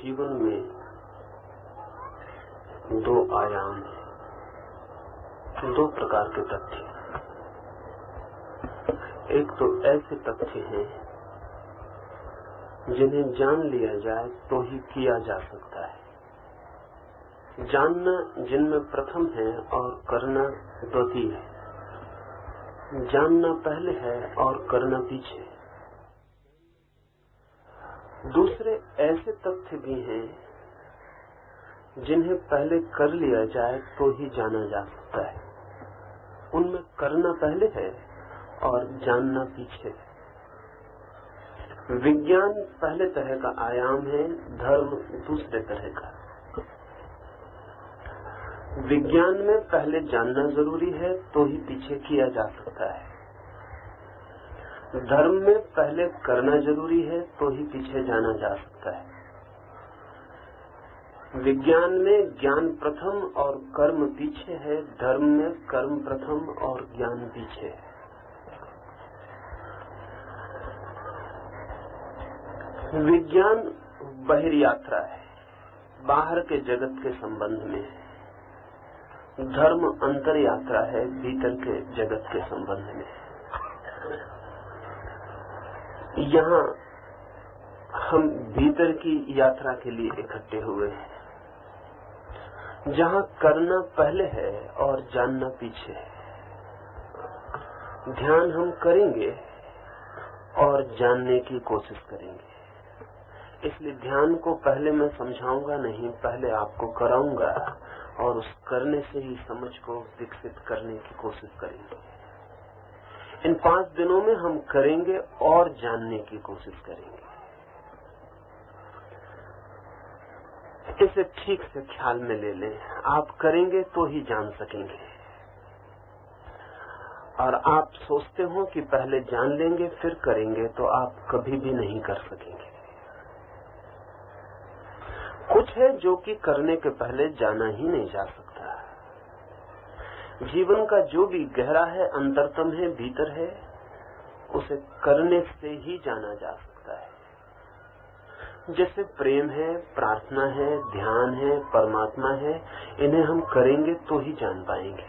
जीवन में दो आयाम हैं, दो प्रकार के तथ्य। एक तो ऐसे तथ्य हैं जिन्हें जान लिया जाए तो ही किया जा सकता है। जानना जिनमें प्रथम है और करना द्वितीय है। जानना पहले है और करना पीछे। दूसरे ऐसे तथ्य भी हैं जिन्हें पहले कर लिया जाए तो ही जाना जा सकता है। उनमें करना पहले है और जानना पीछे है। विज्ञान पहले तरह का आयाम है, धर्म दूसरे तरह का। विज्ञान में पहले जानना जरूरी है तो ही पीछे किया जा सकता है। धर्म में पहले करना जरूरी है तो ही पीछे जाना जा सकता है। विज्ञान में ज्ञान प्रथम और कर्म पीछे है, धर्म में कर्म प्रथम और ज्ञान पीछे है। विज्ञान बहिर यात्रा है, बाहर के जगत के संबंध में है। धर्म अंतर यात्रा है, भीतर के जगत के संबंध में है। यहाँ हम भीतर की यात्रा के लिए इकट्ठे हुए हैं, जहाँ करना पहले है और जानना पीछे है। ध्यान हम करेंगे और जानने की कोशिश करेंगे। इसलिए ध्यान को पहले मैं समझाऊंगा नहीं, पहले आपको कराऊंगा और उस करने से ही समझ को विकसित करने की कोशिश करेंगे। इन 5 दिनों में हम करेंगे और जानने की कोशिश करेंगे। इसे ठीक से ख्याल में ले लें। आप करेंगे तो ही जान सकेंगे। और आप सोचते हो कि पहले जान लेंगे फिर करेंगे, तो आप कभी भी नहीं कर सकेंगे। कुछ है जो कि करने के पहले जाना ही नहीं जा सकता। जीवन का जो भी गहरा है, अंतरतम है, भीतर है, उसे करने से ही जाना जा सकता है। जैसे प्रेम है, प्रार्थना है, ध्यान है, परमात्मा है, इन्हें हम करेंगे तो ही जान पाएंगे।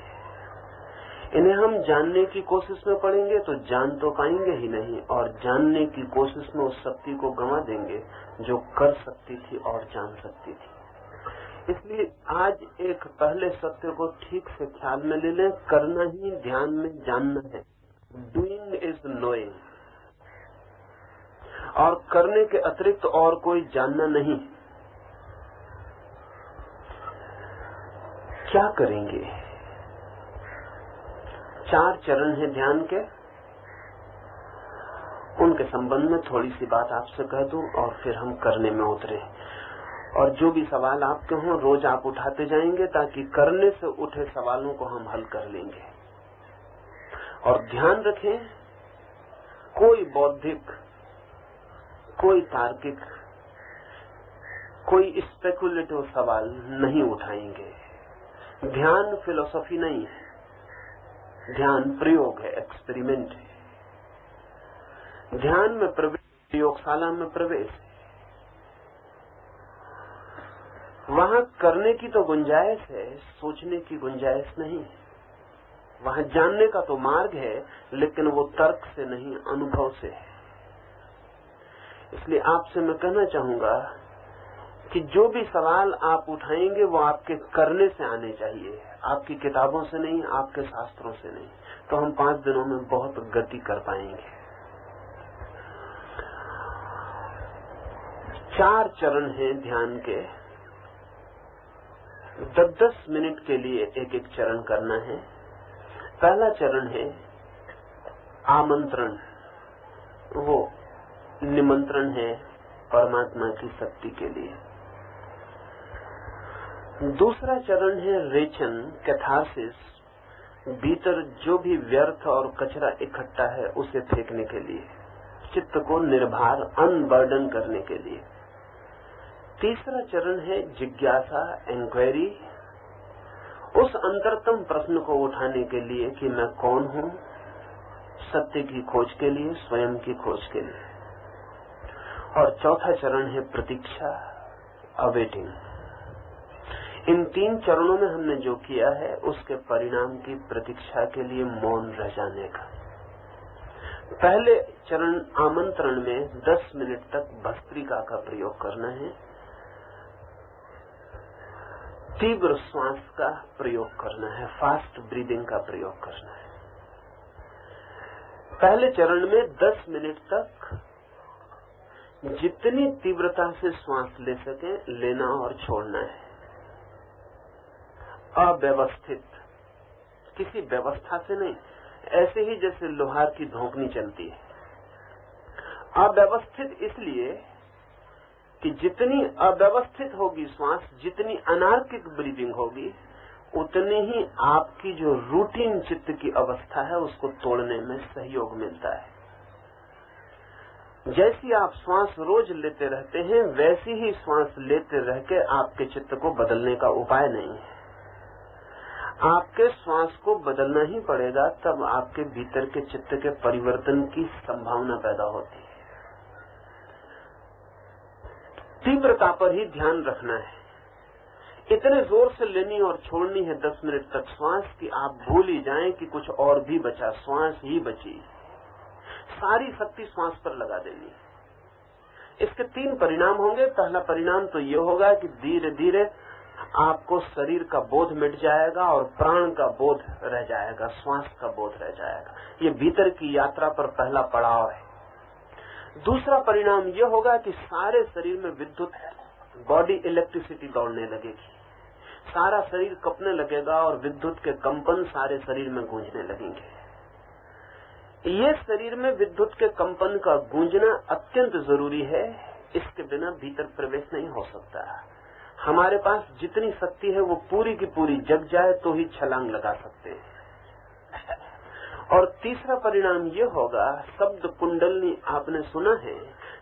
इन्हें हम जानने की कोशिश में पड़ेंगे तो जान तो पाएंगे ही नहीं, और जानने की कोशिश में उस शक्ति को गंवा देंगे जो कर सकती थी और जान सकती थी। इसलिए आज एक पहले सत्य को ठीक से ख्याल में ले लें। करना ही ध्यान में जानना है। Doing is knowing. और करने के अतिरिक्त और कोई जानना नहीं। क्या करेंगे? 4 चरण हैं ध्यान के। उनके संबंध में थोड़ी सी बात आपसे कह दूं और फिर हम करने में उतरे। और जो भी सवाल आपके हों रोज आप उठाते जाएंगे, ताकि करने से उठे सवालों को हम हल कर लेंगे। और ध्यान रखें, कोई बौद्धिक, कोई तार्किक, कोई स्पेकुलेटिव सवाल नहीं उठाएंगे। ध्यान फिलॉसफी नहीं है। ध्यान प्रयोग है, एक्सपेरिमेंट है। ध्यान में प्रवेश, प्रयोगशाला में प्रवेश है। वहां करने की तो गुंजाइश है, सोचने की गुंजाइश नहीं है। वहां जानने का तो मार्ग है, लेकिन वो तर्क से नहीं, अनुभव से है। इसलिए आपसे मैं कहना चाहूंगा कि जो भी सवाल आप उठाएंगे वो आपके करने से आने चाहिए, आपकी किताबों से नहीं, आपके शास्त्रों से नहीं। तो हम 5 दिनों में बहुत गति कर पाएंगे। 4 चरण हैं ध्यान के। 10-10 मिनट के लिए एक एक चरण करना है। पहला चरण है आमंत्रण। वो निमंत्रण है परमात्मा की शक्ति के लिए। दूसरा चरण है रेचन, कैथारसिस। भीतर जो भी व्यर्थ और कचरा इकट्ठा है उसे फेंकने के लिए, चित्त को निर्भर, अनबर्डन करने के लिए। तीसरा चरण है जिज्ञासा, इंक्वायरी। उस अंतरतम प्रश्न को उठाने के लिए कि मैं कौन हूं, सत्य की खोज के लिए, स्वयं की खोज के लिए। और चौथा चरण है प्रतीक्षा अवेटिंग। इन 3 चरणों में हमने जो किया है उसके परिणाम की प्रतीक्षा के लिए मौन रह जाने का। पहले चरण आमंत्रण में 10 मिनट तक भस्त्रिका का प्रयोग करना है, तीव्र श्वास का प्रयोग करना है, फास्ट ब्रीदिंग का प्रयोग करना है। पहले चरण में 10 मिनट तक जितनी तीव्रता से श्वास ले सके लेना और छोड़ना है, अव्यवस्थित, किसी व्यवस्था से नहीं, ऐसे ही जैसे लोहार की धोकनी चलती है। अव्यवस्थित इसलिए कि जितनी अव्यवस्थित होगी श्वास, जितनी अनार्किक ब्रीदिंग होगी, उतनी ही आपकी जो रूटीन चित्त की अवस्था है उसको तोड़ने में सहयोग मिलता है। जैसी आप श्वास रोज लेते रहते हैं वैसी ही श्वास लेते रह के आपके चित्त को बदलने का उपाय नहीं है। आपके श्वास को बदलना ही पड़ेगा, तब आपके भीतर के चित्त के परिवर्तन की संभावना पैदा होती है। तीव्रता पर ही ध्यान रखना है, इतने जोर से लेनी और छोड़नी है 10 मिनट तक श्वास कि आप भूल ही जाएं कि कुछ और भी बचा, श्वास ही बची, सारी शक्ति श्वास पर लगा देनी। इसके 3 परिणाम होंगे। पहला परिणाम तो ये होगा कि धीरे धीरे आपको शरीर का बोध मिट जाएगा और प्राण का बोध रह जाएगा, श्वास का बोध रह जाएगा। ये भीतर की यात्रा पर पहला पड़ाव है। दूसरा परिणाम यह होगा कि सारे शरीर में विद्युत बॉडी इलेक्ट्रिसिटी दौड़ने लगेगी, सारा शरीर कपने लगेगा और विद्युत के कंपन सारे शरीर में गूंजने लगेंगे। ये शरीर में विद्युत के कंपन का गूंजना अत्यंत जरूरी है, इसके बिना भीतर प्रवेश नहीं हो सकता। हमारे पास जितनी शक्ति है वो पूरी की पूरी जग जाए तो ही छलांग लगा सकते हैं। और तीसरा परिणाम ये होगा, शब्द कुंडलनी आपने सुना है,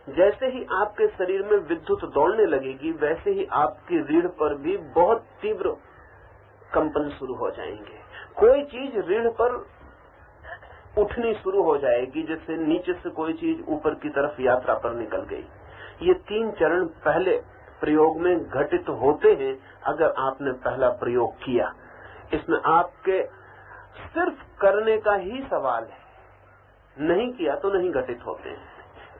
जैसे ही आपके शरीर में विद्युत दौड़ने लगेगी वैसे ही आपकी रीढ़ पर भी बहुत तीव्र कंपन शुरू हो जाएंगे। कोई चीज रीढ़ पर उठनी शुरू हो जाएगी, जैसे नीचे से कोई चीज ऊपर की तरफ यात्रा पर निकल गई। ये 3 चरण पहले प्रयोग में घटित होते हैं अगर आपने पहला प्रयोग किया। इसमें आपके सिर्फ करने का ही सवाल है, नहीं किया तो नहीं घटित होते हैं,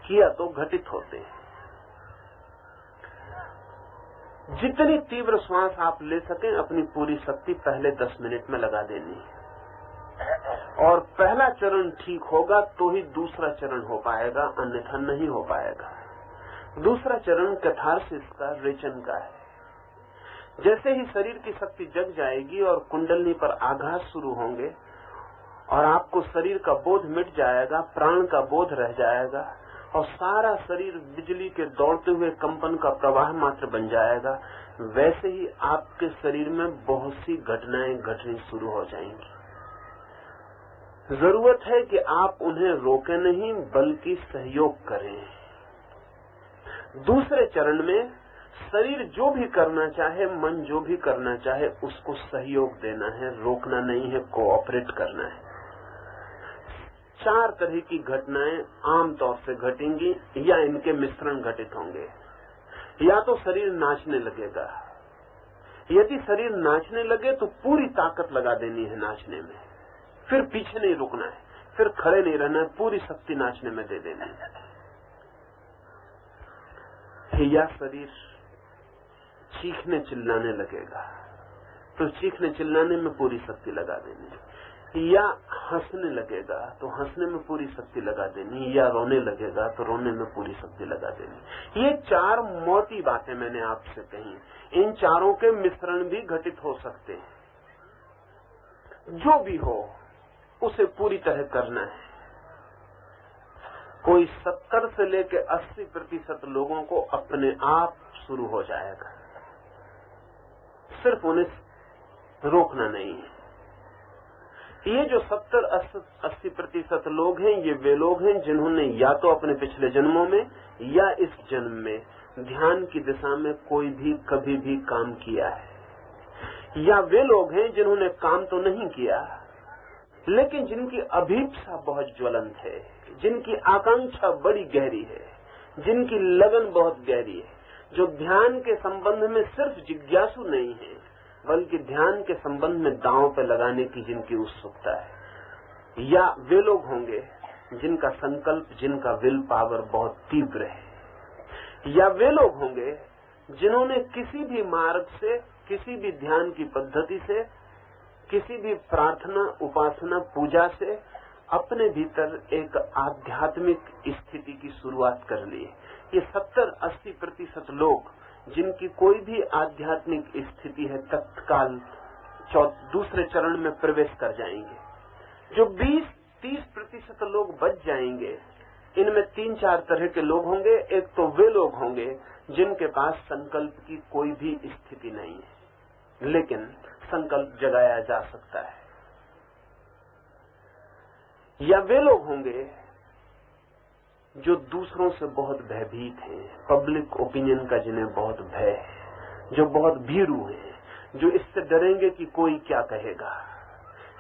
किया तो घटित होते हैं। जितनी तीव्र श्वास आप ले सकें अपनी पूरी शक्ति पहले 10 मिनट में लगा देनी है। और पहला चरण ठीक होगा तो ही दूसरा चरण हो पाएगा, अन्यथा नहीं हो पाएगा। दूसरा चरण कैथारसिस का, रेचन का है। जैसे ही शरीर की शक्ति जग जाएगी और कुंडलनी पर आघात शुरू होंगे और आपको शरीर का बोध मिट जाएगा, प्राण का बोध रह जाएगा और सारा शरीर बिजली के दौड़ते हुए कंपन का प्रवाह मात्र बन जाएगा, वैसे ही आपके शरीर में बहुत सी घटनाएं घटनी शुरू हो जाएंगी। जरूरत है कि आप उन्हें रोके नहीं बल्कि सहयोग करें। दूसरे चरण में शरीर जो भी करना चाहे, मन जो भी करना चाहे, उसको सहयोग देना है, रोकना नहीं है, कोऑपरेट करना है। 4 तरह की घटनाएं आमतौर से घटेंगी या इनके मिश्रण घटित होंगे। या तो शरीर नाचने लगेगा, यदि शरीर नाचने लगे तो पूरी ताकत लगा देनी है नाचने में, फिर पीछे नहीं रुकना है, फिर खड़े नहीं रहना है, पूरी शक्ति नाचने में दे देनी है। या शरीर चीखने चिल्लाने लगेगा तो चीखने चिल्लाने में पूरी शक्ति लगा देनी, या हंसने लगेगा तो हंसने में पूरी शक्ति लगा देनी, या रोने लगेगा तो रोने में पूरी शक्ति लगा देनी। ये 4 मोटी बातें मैंने आपसे कही। इन चारों के मिश्रण भी घटित हो सकते हैं। जो भी हो उसे पूरी तरह करना है। कोई 70 से लेकर 80% लोगों को अपने आप शुरू हो जाएगा, सिर्फ उन्हें रोकना नहीं है। ये जो 70-80% लोग हैं, ये वे लोग हैं जिन्होंने या तो अपने पिछले जन्मों में या इस जन्म में ध्यान की दिशा में कोई भी कभी भी काम किया है, या वे लोग हैं जिन्होंने काम तो नहीं किया लेकिन जिनकी अभीप्सा बहुत ज्वलंत है, जिनकी आकांक्षा बड़ी गहरी है, जिनकी लगन बहुत गहरी है, जो ध्यान के संबंध में सिर्फ जिज्ञासु नहीं है, बल्कि ध्यान के संबंध में दांव पे लगाने की जिनकी उत्सुकता है। या वे लोग होंगे जिनका संकल्प, जिनका विल पावर बहुत तीव्र है। या वे लोग होंगे जिन्होंने किसी भी मार्ग से, किसी भी ध्यान की पद्धति से, किसी भी प्रार्थना, उपासना, पूजा से अपने भीतर एक आध्यात्मिक स्थिति की शुरुआत कर ली। ये 70-80% लोग जिनकी कोई भी आध्यात्मिक स्थिति है, तत्काल दूसरे चरण में प्रवेश कर जाएंगे। जो 20-30% लोग बच जाएंगे, इनमें 3-4 तरह के लोग होंगे। एक तो वे लोग होंगे जिनके पास संकल्प की कोई भी स्थिति नहीं है, लेकिन संकल्प जगाया जा सकता है। या वे लोग होंगे जो दूसरों से बहुत भयभीत हैं, पब्लिक ओपिनियन का जिन्हें बहुत भय है, जो बहुत भीरू हैं, जो इससे डरेंगे कि कोई क्या कहेगा,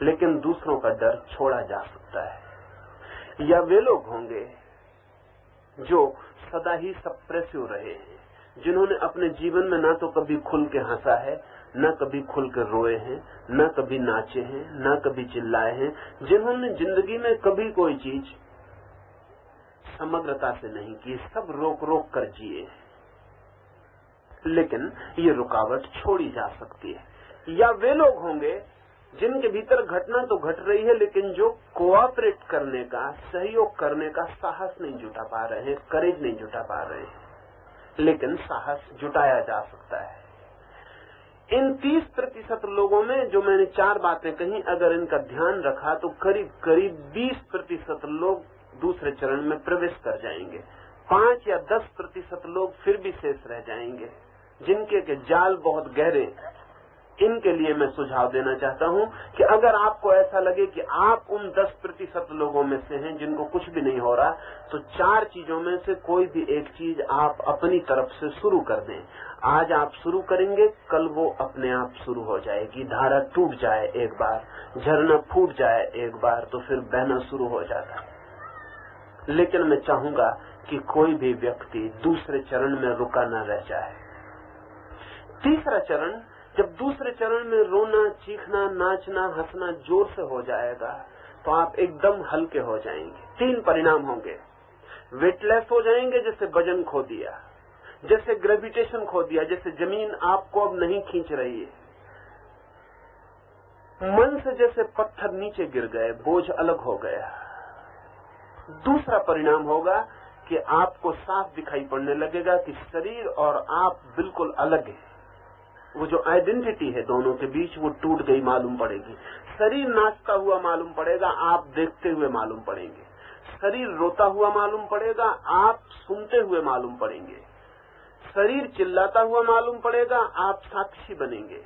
लेकिन दूसरों का डर छोड़ा जा सकता है। या वे लोग होंगे जो सदा ही सप्रेसिव रहे हैं, जिन्होंने अपने जीवन में ना तो कभी खुल के हंसा है, न कभी खुल कर रोए हैं, न कभी नाचे हैं, न कभी चिल्लाए हैं, जिन्होंने जिंदगी में कभी कोई चीज समग्रता से नहीं की, सब रोक रोक कर जिए। लेकिन ये रुकावट छोड़ी जा सकती है। या वे लोग होंगे जिनके भीतर घटना तो घट रही है, लेकिन जो कोऑपरेट करने का, सहयोग करने का साहस नहीं जुटा पा रहे हैं, करेज नहीं जुटा पा रहे हैं, लेकिन साहस जुटाया जा सकता है। इन 30% लोगों में जो मैंने 4 बातें कही, अगर इनका ध्यान रखा तो करीब करीब 20% लोग दूसरे चरण में प्रवेश कर जाएंगे। 5 या 10% लोग फिर भी शेष रह जाएंगे, जिनके के जाल बहुत गहरे। इनके लिए मैं सुझाव देना चाहता हूं कि अगर आपको ऐसा लगे कि आप उन 10% लोगों में से हैं जिनको कुछ भी नहीं हो रहा, तो 4 चीजों में से कोई भी एक चीज आप अपनी तरफ से शुरू कर दें। आज आप शुरू करेंगे, कल वो अपने आप शुरू हो जाएगी। धारा टूट जाए एक बार, झरना फूट जाए एक बार, तो फिर बहना शुरू हो जाता है। लेकिन मैं चाहूंगा कि कोई भी व्यक्ति दूसरे चरण में रुका न रह जाए। तीसरा चरण, जब दूसरे चरण में रोना, चीखना, नाचना, हंसना जोर से हो जाएगा, तो आप एकदम हल्के हो जाएंगे। 3 परिणाम होंगे। वेटलेस हो जाएंगे, जैसे वजन खो दिया, जैसे ग्रेविटेशन खो दिया, जैसे जमीन आपको अब नहीं खींच रही है। मन से जैसे पत्थर नीचे गिर गए, बोझ अलग हो गया। दूसरा परिणाम होगा कि आपको साफ दिखाई पड़ने लगेगा कि शरीर और आप बिल्कुल अलग हैं। वो जो आइडेंटिटी है दोनों के बीच, वो टूट गई मालूम पड़ेगी। शरीर नाचता हुआ मालूम पड़ेगा, आप देखते हुए मालूम पड़ेंगे। शरीर रोता हुआ मालूम पड़ेगा, आप सुनते हुए मालूम पड़ेंगे। शरीर चिल्लाता हुआ मालूम पड़ेगा, आप साक्षी बनेंगे।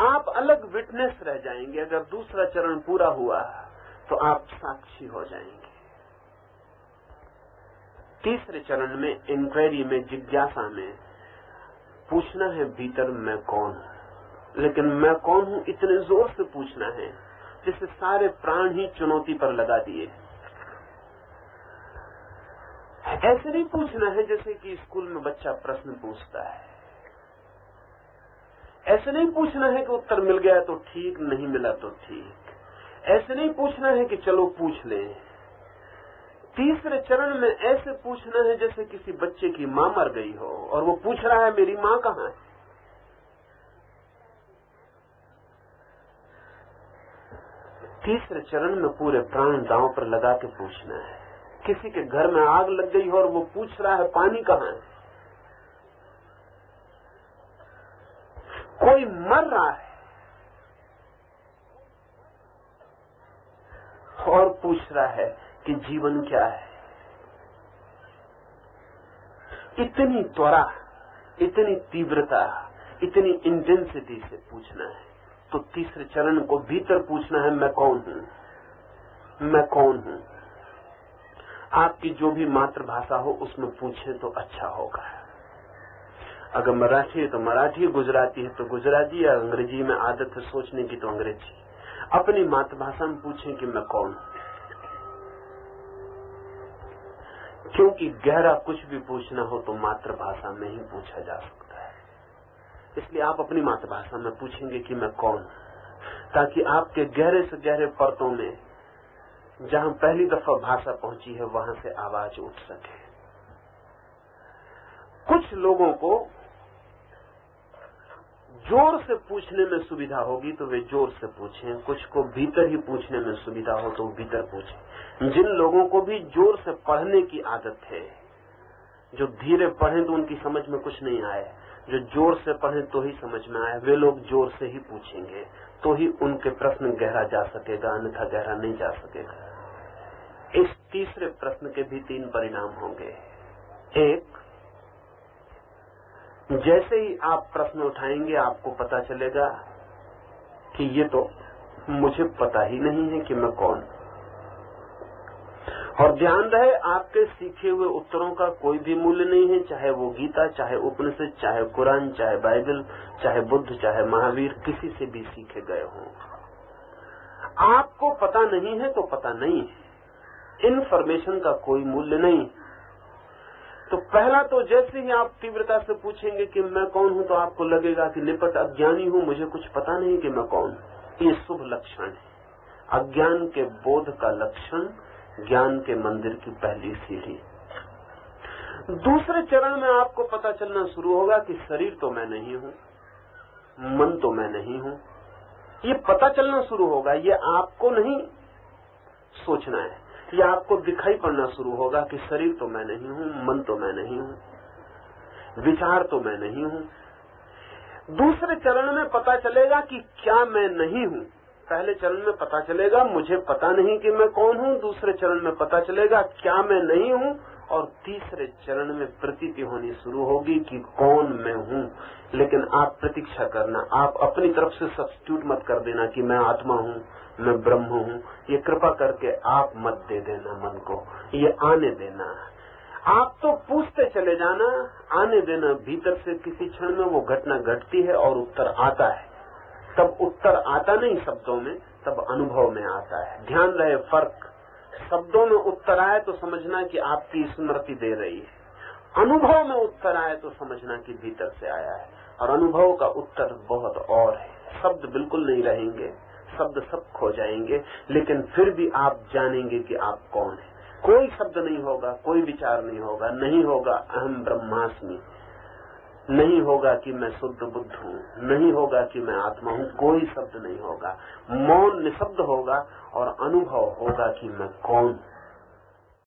आप अलग विटनेस रह जाएंगे। अगर दूसरा चरण पूरा हुआ तो आप साक्षी हो जाएंगे। तीसरे चरण में, इंक्वायरी में, जिज्ञासा में पूछना है भीतर मैं कौन हूं। लेकिन मैं कौन हूं इतने जोर से पूछना है जिससे सारे प्राण ही चुनौती पर लगा दिए। ऐसे नहीं पूछना है जैसे कि स्कूल में बच्चा प्रश्न पूछता है। ऐसे नहीं पूछना है कि उत्तर मिल गया तो ठीक, नहीं मिला तो ठीक। ऐसे नहीं पूछना है कि चलो पूछ लें। तीसरे चरण में ऐसे पूछना है जैसे किसी बच्चे की मां मर गई हो और वो पूछ रहा है मेरी मां कहां है। तीसरे चरण में पूरे प्राण दांव पर लगा के पूछना है। किसी के घर में आग लग गई हो और वो पूछ रहा है पानी कहां है। कोई मर रहा है और पूछ रहा है कि जीवन क्या है। इतनी त्वरा, इतनी तीव्रता, इतनी इंटेंसिटी से पूछना है। तो तीसरे चरण को भीतर पूछना है, मैं कौन हूं, मैं कौन हूं। आपकी जो भी मातृभाषा हो उसमें पूछे तो अच्छा होगा। अगर मराठी है तो मराठी, गुजराती है तो गुजराती, या अंग्रेजी में आदत है सोचने की तो अंग्रेजी। अपनी मातृभाषा में पूछें कि मैं कौन हूं। क्योंकि गहरा कुछ भी पूछना हो तो मातृभाषा में ही पूछा जा सकता है। इसलिए आप अपनी मातृभाषा में पूछेंगे कि मैं कौन हूं, ताकि आपके गहरे से गहरे परतों में जहां पहली दफा भाषा पहुंची है वहां से आवाज उठ सके। कुछ लोगों को जोर से पूछने में सुविधा होगी तो वे जोर से पूछें, कुछ को भीतर ही पूछने में सुविधा हो तो भीतर पूछें। जिन लोगों को भी जोर से पढ़ने की आदत है, जो धीरे पढ़ें तो उनकी समझ में कुछ नहीं आए, जो जोर से पढ़ें तो ही समझ में आए, वे लोग जोर से ही पूछेंगे तो ही उनके प्रश्न गहरा जा सकेगा, अन्यथा गहरा नहीं जा सकेगा। इस तीसरे प्रश्न के भी 3 परिणाम होंगे। एक, जैसे ही आप प्रश्न उठाएंगे आपको पता चलेगा कि ये तो मुझे पता ही नहीं है कि मैं कौन। और ध्यान रहे, आपके सीखे हुए उत्तरों का कोई भी मूल्य नहीं है, चाहे वो गीता, चाहे उपनिषद, चाहे कुरान, चाहे बाइबल, चाहे बुद्ध, चाहे महावीर, किसी से भी सीखे गए हों। आपको पता नहीं है तो पता नहीं है, इन्फॉर्मेशन का कोई मूल्य नहीं। तो पहला तो जैसे ही आप तीव्रता से पूछेंगे कि मैं कौन हूं तो आपको लगेगा कि निपट अज्ञानी हूं, मुझे कुछ पता नहीं कि मैं कौन। ये शुभ लक्षण है। अज्ञान के बोध का लक्षण ज्ञान के मंदिर की पहली सीढ़ी। दूसरे चरण में आपको पता चलना शुरू होगा कि शरीर तो मैं नहीं हूं, मन तो मैं नहीं हूं। ये पता चलना शुरू होगा, ये आपको नहीं सोचना है, ये आपको दिखाई पड़ना शुरू होगा कि शरीर तो मैं नहीं हूं, मन तो मैं नहीं हूं, विचार तो मैं नहीं हूं। दूसरे चरण में पता चलेगा कि क्या मैं नहीं हूं। पहले चरण में पता चलेगा मुझे पता नहीं कि मैं कौन हूं, दूसरे चरण में पता चलेगा क्या मैं नहीं हूं, और तीसरे चरण में प्रतीति होनी शुरू होगी कि कौन मैं हूं। लेकिन आप प्रतीक्षा करना, आप अपनी तरफ से सब्स्टिट्यूट मत कर देना कि मैं आत्मा हूं, मैं ब्रह्म हूं। ये कृपा करके आप मत दे देना मन को, ये आने देना। आप तो पूछते चले जाना, आने देना। भीतर से किसी क्षण में वो घटना घटती है और उत्तर आता है। तब उत्तर आता नहीं शब्दों में, तब अनुभव में आता है। ध्यान रहे फर्क, शब्दों में उत्तर आए तो समझना कि आपकी स्मृति दे रही है, अनुभव में उत्तर आए तो समझना कि भीतर से आया है। और अनुभव का उत्तर बहुत और है। शब्द बिल्कुल नहीं रहेंगे, शब्द सब खो जाएंगे, लेकिन फिर भी आप जानेंगे कि आप कौन है। कोई शब्द नहीं होगा, कोई विचार नहीं होगा, नहीं होगा अहम ब्रह्मास्मि, नहीं होगा कि मैं शुद्ध बुद्ध हूँ, नहीं होगा कि मैं आत्मा हूँ, कोई शब्द नहीं होगा। मौन निशब्द होगा और अनुभव होगा कि मैं कौन हूँ।